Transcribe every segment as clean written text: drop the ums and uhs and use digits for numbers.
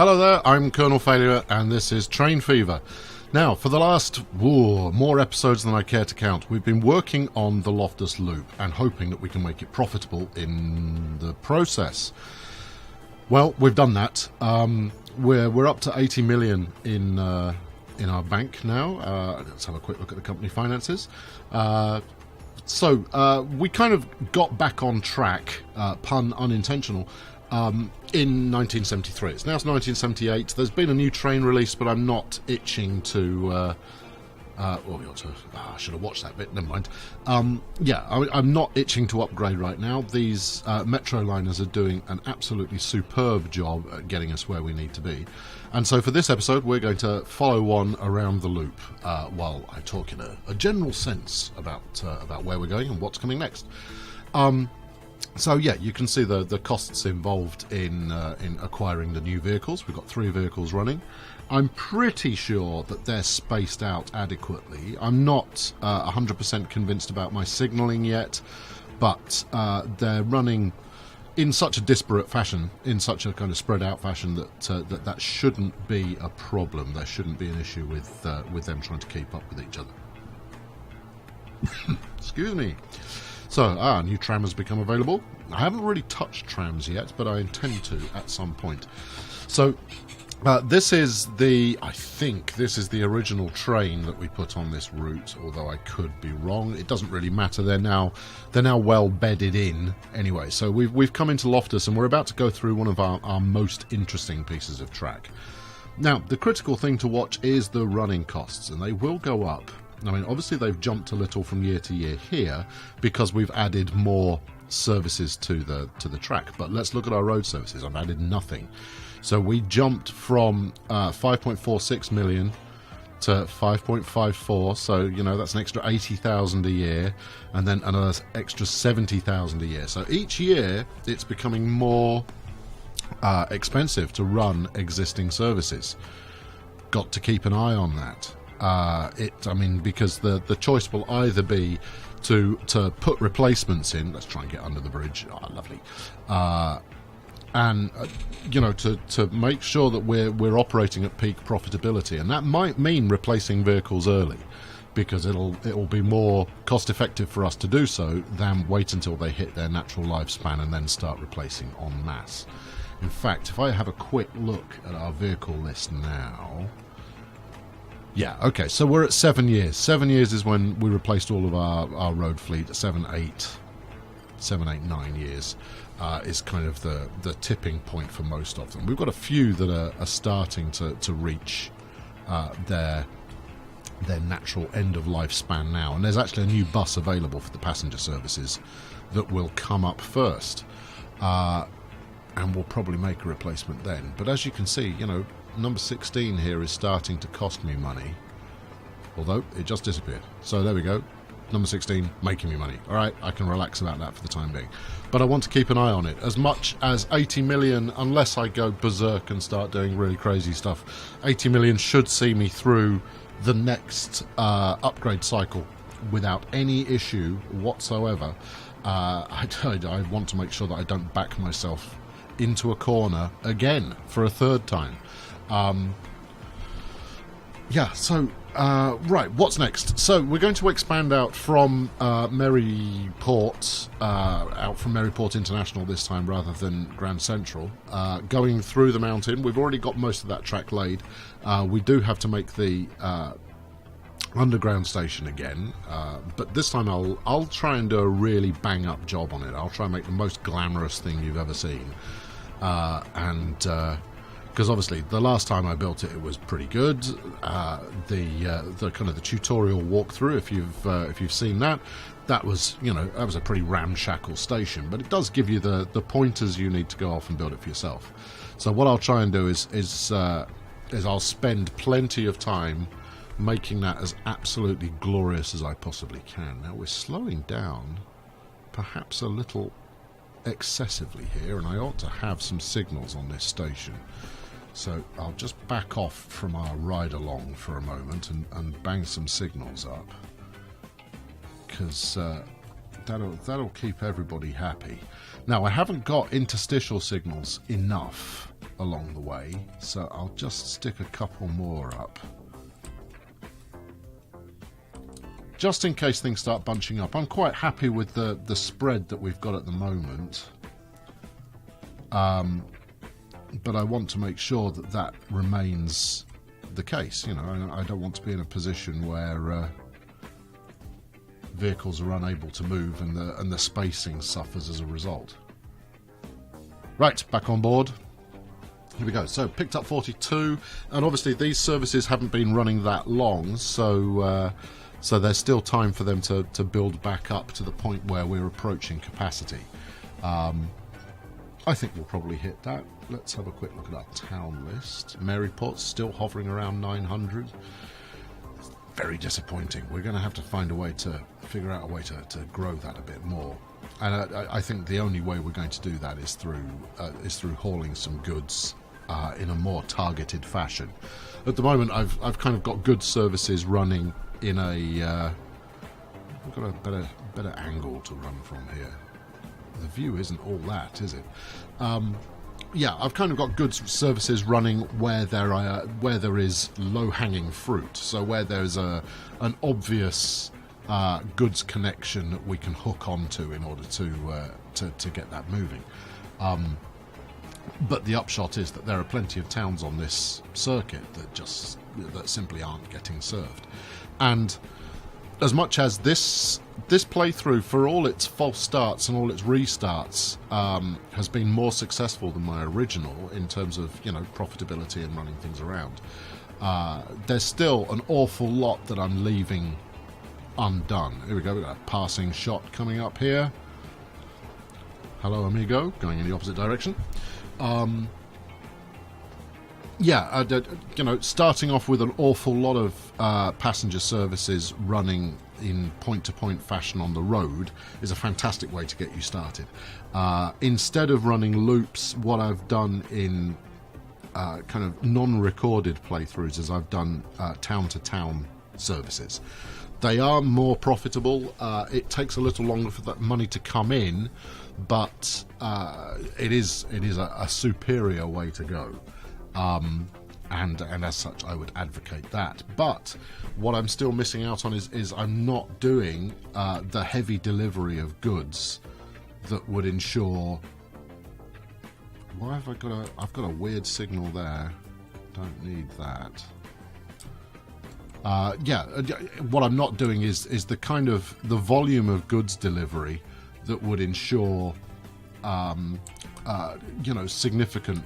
Hello there, I'm Colonel Failure and this is Train Fever. Now, for the last more episodes than I care to count, we've been working on the Loftus Loop and hoping that we can make it profitable in the process. Well, we've done that. We're up to 80 million in our bank now. Let's have a quick look at the company finances. So we kind of got back on track, pun unintentional, in 1973. It's now 1978. There's been a new train release, but I'm not itching to... I should have watched that bit, never mind. I'm not itching to upgrade right now. These metro liners are doing an absolutely superb job at getting us where we need to be. And so for this episode, we're going to follow one around the loop while I talk in a general sense about where we're going and what's coming next. So yeah, you can see the costs involved in acquiring the new vehicles. We've got 3 vehicles running. I'm pretty sure that they're spaced out adequately. I'm not 100% convinced about my signalling yet, but they're running in such a disparate fashion, in such a kind of spread out fashion that shouldn't be a problem. There shouldn't be an issue with them trying to keep up with each other. Excuse me. So, new tram has become available. I haven't really touched trams yet, but I intend to at some point. So, this is the original train that we put on this route, although I could be wrong. It doesn't really matter. They're now well bedded in anyway. So we've come into Loftus and we're about to go through one of our most interesting pieces of track. Now, the critical thing to watch is the running costs, and they will go up. I mean, obviously they've jumped a little from year to year here because we've added more services to the track. But let's look at our road services. I've added nothing. So we jumped from 5.46 million to 5.54. So, you know, that's an extra 80,000 a year, and then another extra 70,000 a year. So each year it's becoming more expensive to run existing services. Got to keep an eye on that. Because the choice will either be to put replacements in. Let's try and get under the bridge. Lovely. To make sure that we're operating at peak profitability, and that might mean replacing vehicles early, because it'll be more cost effective for us to do so than wait until they hit their natural lifespan and then start replacing en masse. In fact, if I have a quick look at our vehicle list now. Yeah, okay, so we're at 7 years. 7 years is when we replaced all of our road fleet. 7, 8, 9 years is kind of the tipping point for most of them. We've got a few that are starting to reach their natural end of lifespan now. And there's actually a new bus available for the passenger services that will come up first. And we'll probably make a replacement then. But as you can see, you know, number 16 here is starting to cost me money, although it just disappeared. So there we go, number 16 making me money. All right, I can relax about that for the time being, but I want to keep an eye on it. As much as 80 million, unless I go berserk and start doing really crazy stuff, 80 million should see me through the next upgrade cycle without any issue whatsoever. I want to make sure that I don't back myself into a corner again for a third time. Right, what's next? So we're going to expand out from Maryport International this time rather than Grand Central, going through the mountain. We've already got most of that track laid. We do have to make the underground station again, but this time I'll try and do a really bang up job on it. I'll try and make the most glamorous thing you've ever seen, because obviously the last time I built it was pretty good. The kind of the tutorial walkthrough, if you've seen that was, you know, that was a pretty ramshackle station, but it does give you the pointers you need to go off and build it for yourself. So what I'll try and do is I'll spend plenty of time making that as absolutely glorious as I possibly can. Now we're slowing down perhaps a little excessively here, and I ought to have some signals on this station. So I'll just back off from our ride-along for a moment and bang some signals up, because That'll keep everybody happy. Now, I haven't got interstitial signals enough along the way, so I'll just stick a couple more up. Just in case things start bunching up. I'm quite happy with the spread that we've got at the moment. But I want to make sure that that remains the case. You know, I don't want to be in a position where vehicles are unable to move and the spacing suffers as a result. Right, back on board. Here we go. So picked up 42, and obviously these services haven't been running that long, so there's still time for them to build back up to the point where we're approaching capacity. I think we'll probably hit that. Let's have a quick look at our town list. Maryport's still hovering around 900. Very disappointing. We're going to have to find a way to figure out a way to grow that a bit more. And I think the only way we're going to do that is through hauling some goods in a more targeted fashion. At the moment, I've kind of got goods services running in a. I've got a better angle to run from here. The view isn't all that, is it? Yeah, I've kind of got goods services running where there is low-hanging fruit. So where there's an obvious goods connection that we can hook onto in order to get that moving. But the upshot is that there are plenty of towns on this circuit that simply aren't getting served. And as much as this playthrough, for all its false starts and all its restarts, has been more successful than my original in terms of, you know, profitability and running things around, there's still an awful lot that I'm leaving undone. Here we go, we've got a passing shot coming up here. Hello, amigo, going in the opposite direction. Yeah, you know, starting off with an awful lot of passenger services running in point-to-point fashion on the road is a fantastic way to get you started. Instead of running loops, what I've done in kind of non-recorded playthroughs is I've done town-to-town services. They are more profitable. It takes a little longer for that money to come in, but it is a superior way to go. And as such, I would advocate that. But what I'm still missing out on is I'm not doing the heavy delivery of goods that would ensure. Why have I've got a weird signal there. Don't need that. Yeah, what I'm not doing is the kind of the volume of goods delivery that would ensure, you know, significant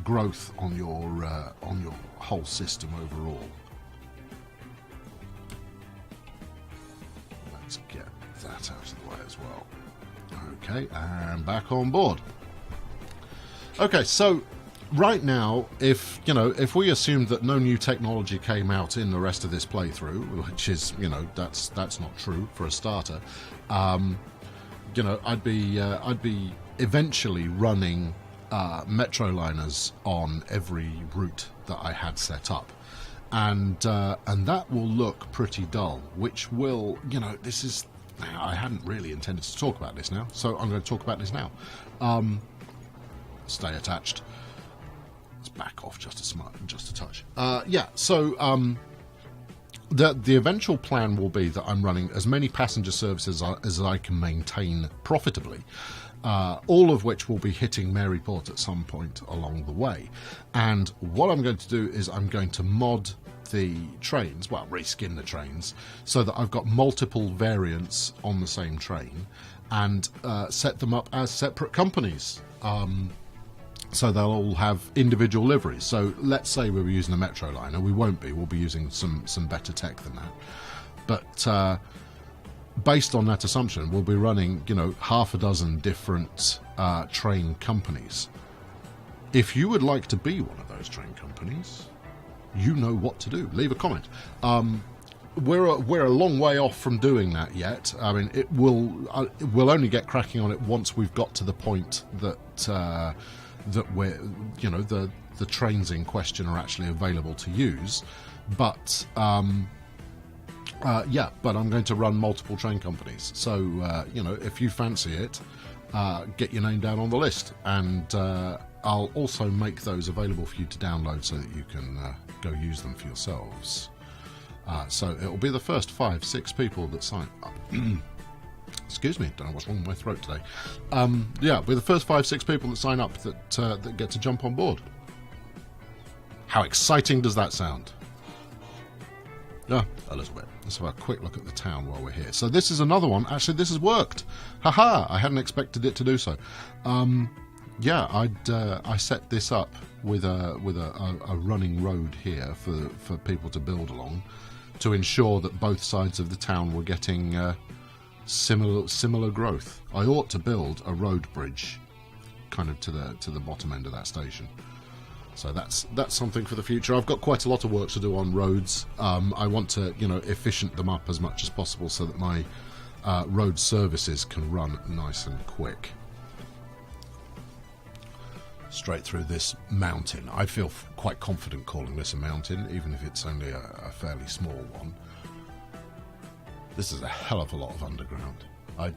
growth on your whole system overall. Let's get that out of the way as well. Okay, and back on board. Okay, so right now, if we assumed that no new technology came out in the rest of this playthrough, which is, you know, that's not true for a starter, you know, I'd be eventually running Metroliners on every route that I had set up, and that will look pretty dull, which will, you know, this is, I hadn't really intended to talk about this now, so I'm going to talk about this now. Stay attached. Let's back off just a touch. Yeah, so the eventual plan will be that I'm running as many passenger services as I can maintain profitably. All of which will be hitting Maryport at some point along the way. And what I'm going to do is I'm going to mod the trains, well, reskin the trains, so that I've got multiple variants on the same train, and set them up as separate companies. So they'll all have individual liveries. So let's say we were using a Metroliner. We won't be. We'll be using some better tech than that. But based on that assumption, we'll be running, you know, half a dozen different train companies. If you would like to be one of those train companies, you know what to do. Leave a comment. We're a long way off from doing that yet. I mean, we'll only get cracking on it once we've got to the point that we're, you know, the trains in question are actually available to use. But Yeah, but I'm going to run multiple train companies. So, you know, if you fancy it, get your name down on the list. And I'll also make those available for you to download so that you can go use them for yourselves. So it'll be the first 5-6 people that sign up. Excuse me, don't know what's wrong with my throat today. Yeah, we're the first 5-6 people that sign up that get to jump on board. How exciting does that sound? Yeah, a little bit. Let's have a quick look at the town while we're here. So this is another one. Actually, this has worked. Haha! I hadn't expected it to do so. Yeah, I set this up with a running road here for people to build along, to ensure that both sides of the town were getting similar growth. I ought to build a road bridge, kind of to the bottom end of that station. So that's something for the future. I've got quite a lot of work to do on roads. I want to, you know, efficient them up as much as possible so that my road services can run nice and quick. Straight through this mountain. I feel quite confident calling this a mountain, even if it's only a fairly small one. This is a hell of a lot of underground. I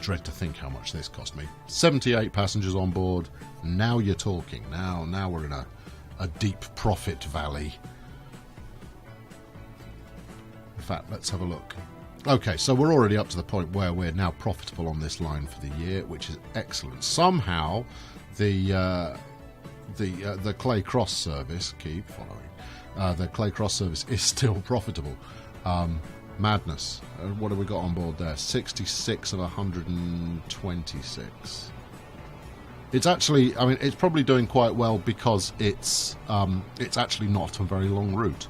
dread to think how much this cost me. 78 passengers on board. Now you're talking. Now we're in a deep profit valley. In fact, let's have a look. Okay, so we're already up to the point where we're now profitable on this line for the year, which is excellent. Somehow, the Clay Cross service, keep following, the Clay Cross service is still profitable. Madness. What have we got on board there? 66 of 126. It's actually, I mean, it's probably doing quite well because it's actually not a very long route.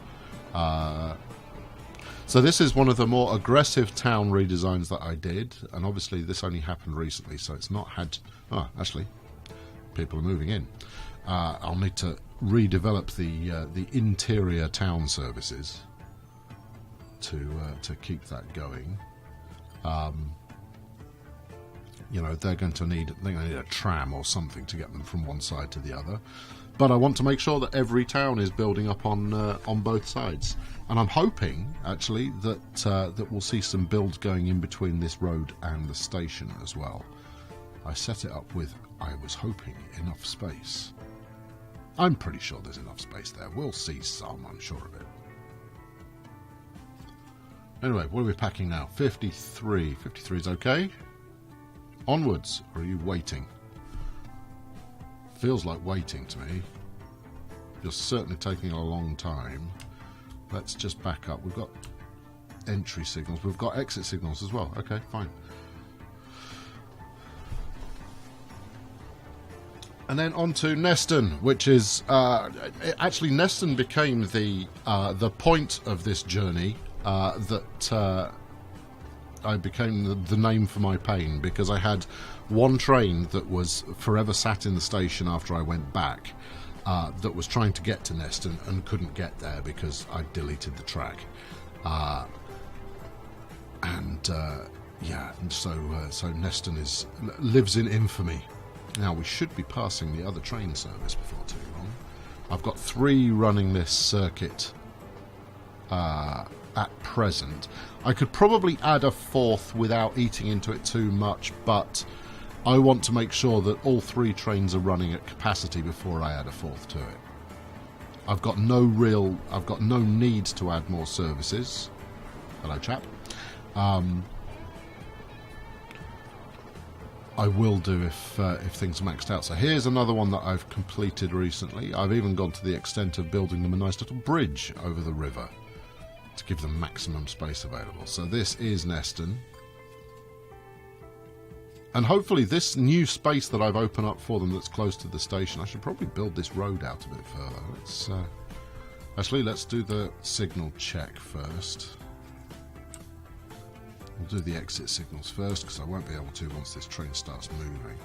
So this is one of the more aggressive town redesigns that I did, and obviously this only happened recently, so it's not had... Oh, actually, people are moving in. I'll need to redevelop the interior town services to keep that going. You know, they're going to need a tram or something to get them from one side to the other. But I want to make sure that every town is building up on both sides, and I'm hoping actually that we'll see some build going in between this road and the station as well. I set it up with, I was hoping, enough space. I'm pretty sure there's enough space there. We'll see some, I'm sure of it. Anyway, what are we packing now? 53. 53 is okay. Onwards, or are you waiting? Feels like waiting to me. You're certainly taking a long time. Let's just back up. We've got entry signals. We've got exit signals as well. Okay, fine. And then on to Neston, which is... actually, Neston became the point of this journey that I became the name for my pain, because I had one train that was forever sat in the station after I went back that was trying to get to Neston and couldn't get there because I deleted the track. Yeah, and so Neston lives in infamy. Now we should be passing the other train service before too long. I've got 3 running this circuit at present. I could probably add a 4th without eating into it too much, but I want to make sure that all 3 trains are running at capacity before I add a 4th to it. I've got no need to add more services. Hello, chap. I will do if things are maxed out. So here's another one that I've completed recently. I've even gone to the extent of building them a nice little bridge over the river to give them maximum space available. So this is Neston. And hopefully this new space that I've opened up for them that's close to the station, I should probably build this road out a bit further. Let's do the signal check first. We'll do the exit signals first, because I won't be able to once this train starts moving.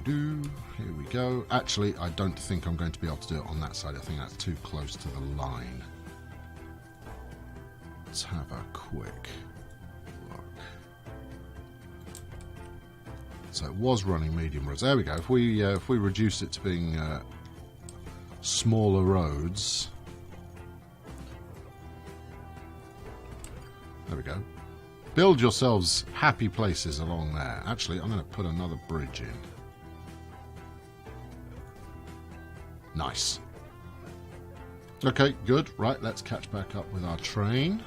Here we go. Actually, I don't think I'm going to be able to do it on that side. I think that's too close to the line. Let's have a quick look. So it was running medium roads. There we go. If we reduce it to being smaller roads, there we go. Build yourselves happy places along there. Actually, I'm going to put another bridge in. Nice. Okay, good. Right, let's catch back up with our train.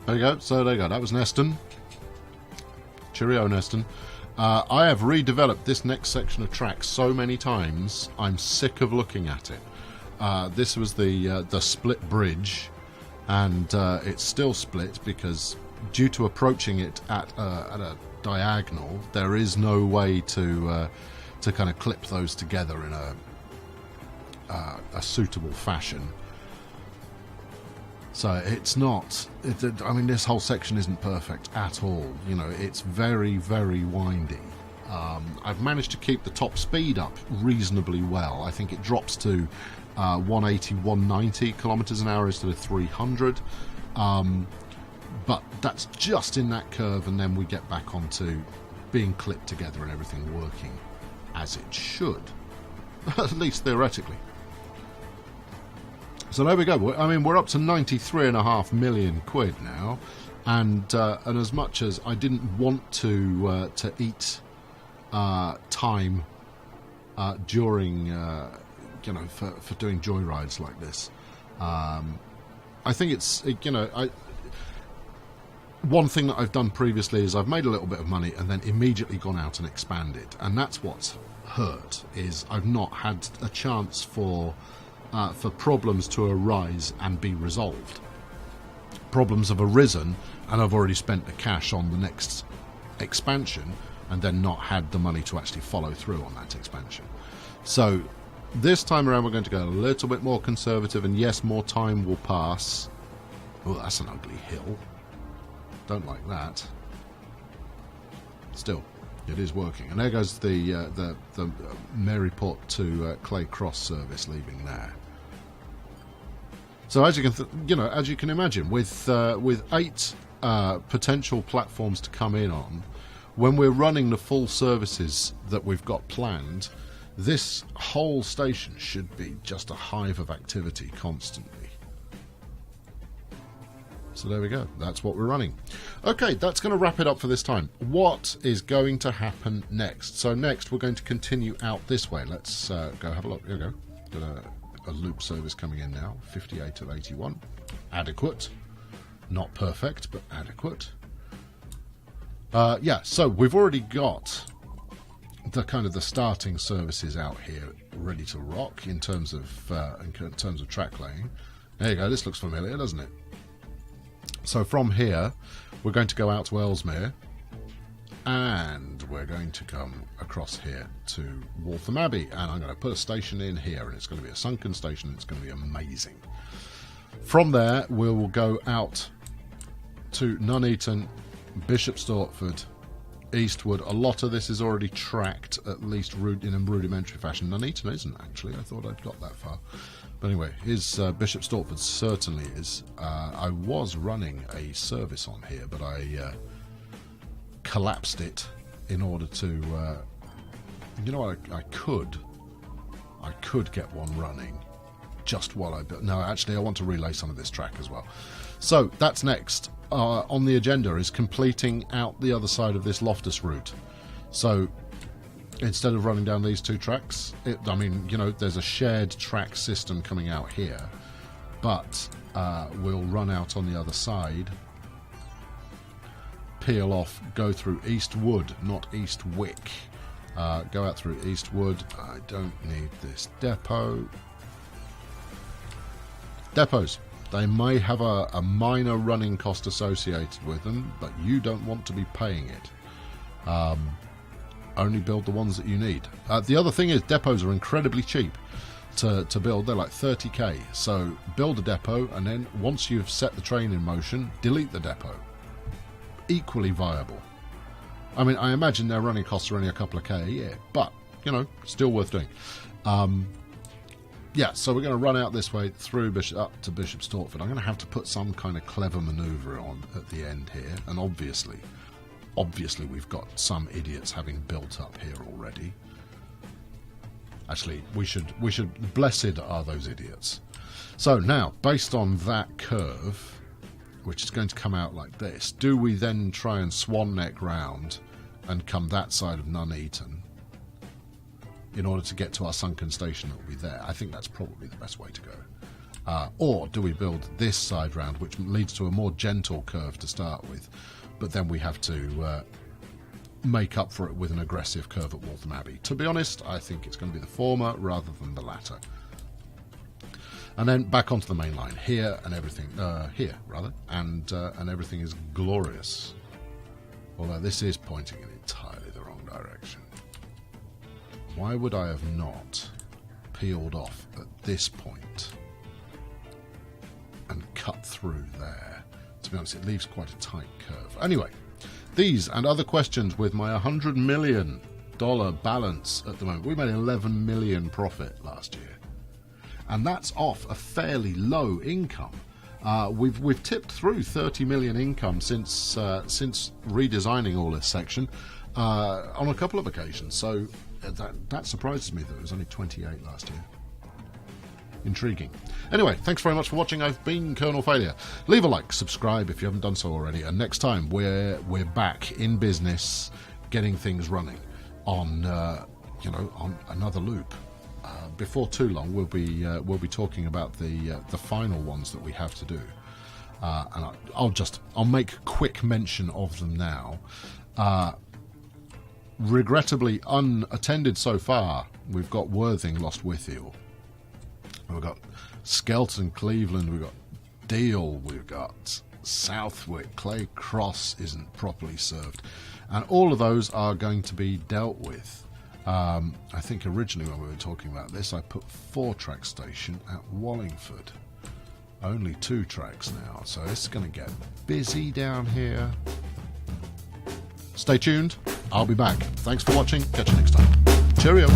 There you go. So there you go. That was Neston. Cheerio, Neston. I have redeveloped this next section of track so many times, I'm sick of looking at it. This was the split bridge, and it's still split because due to approaching it at a diagonal, there is no way to kind of clip those together in a suitable fashion. So it's not, I mean, this whole section isn't perfect at all. You know, it's very, very windy. I've managed to keep the top speed up reasonably well. I think it drops to 180, 190 kilometers an hour instead of 300. But that's just in that curve, and then we get back onto being clipped together and everything working as it should, at least theoretically. So there we go. I mean, we're up to 93.5 million quid now, and as much as I didn't want to eat time during you know, for doing joyrides like this, I think it's, you know, one thing that I've done previously is I've made a little bit of money and then immediately gone out and expanded, and that's what's hurt, is I've not had a chance for problems to arise and be resolved. Problems have arisen and I've already spent the cash on the next expansion and then not had the money to actually follow through on that expansion. So this time around we're going to go a little bit more conservative, and yes, more time will pass. Oh, that's an ugly hill. Don't like that. Still, it is working. And there goes the Maryport to Clay Cross service leaving there. So as you can, as you can imagine, with 8 potential platforms to come in on, when we're running the full services that we've got planned, this whole station should be just a hive of activity constantly. So there we go. That's what we're running. Okay, that's going to wrap it up for this time. What is going to happen next? So next we're going to continue out this way. Let's go have a look. Here we go. Got a loop service coming in now. 58 of 81. Adequate. Not perfect, but adequate. Yeah, so we've already got the kind of the starting services out here ready to rock in terms of track laying. There you go. This looks familiar, doesn't it? So from here, we're going to go out to Ellesmere, and we're going to come across here to Waltham Abbey, and I'm going to put a station in here, and it's going to be a sunken station, and it's going to be amazing. From there, we'll go out to Nuneaton, Bishop Stortford, Eastwood. A lot of this is already tracked, at least in a rudimentary fashion. Nuneaton isn't, actually. I thought I'd got that far. But anyway, his Bishop Stortford certainly is. I was running a service on here, but I collapsed it in order to... you know what? I could get one running just while I built... No, actually, I want to relay some of this track as well. So that's next. On the agenda is completing out the other side of this Loftus route. So instead of running down these 2 tracks, there's a shared track system coming out here, but we'll run out on the other side, peel off, go through Eastwood, not Eastwick. Go out through Eastwood. I don't need this depot. Depots. They may have a minor running cost associated with them, but you don't want to be paying it. Only build the ones that you need. The other thing is depots are incredibly cheap to build. They're like 30k. So build a depot, and then once you've set the train in motion, delete the depot. Equally viable. I mean, I imagine their running costs are only a couple of k a year, but, still worth doing. Yeah, so we're going to run out this way through up to Bishop Stortford. I'm going to have to put some kind of clever manoeuvre on at the end here, and obviously obviously we've got some idiots having built up here already. Actually, we should, blessed are those idiots. So now, based on that curve, which is going to come out like this, do we then try and swan neck round and come that side of Nuneaton in order to get to our sunken station that will be there? I think that's probably the best way to go. Or do we build this side round, which leads to a more gentle curve to start with, but then we have to make up for it with an aggressive curve at Waltham Abbey? To be honest, I think it's going to be the former rather than the latter. And then back onto the main line here, and everything and everything is glorious. Although this is pointing in entirely the wrong direction. Why would I have not peeled off at this point and cut through there? To be honest, it leaves quite a tight curve. Anyway, these and other questions with my $100 million balance at the moment. We made 11 million profit last year. And that's off a fairly low income. We've tipped through 30 million income since redesigning all this section on a couple of occasions. So that surprises me that it was only 28 last year. Intriguing. Anyway, thanks very much for watching. I've been Colonel Failure. Leave a like, subscribe if you haven't done so already, and next time we're back in business, getting things running on on another loop. Before too long, we'll be talking about the final ones that we have to do, and I'll make quick mention of them now. Regrettably unattended so far, we've got Worthing Lost Withiel, we've got Skelton Cleveland, we've got Deal, we've got Southwick, Clay Cross isn't properly served, and all of those are going to be dealt with. I think originally when we were talking about this, I put 4-track station at Wallingford. Only 2 tracks now, so it's going to get busy down here. Stay tuned. I'll be back. Thanks for watching. Catch you next time. Cheerio.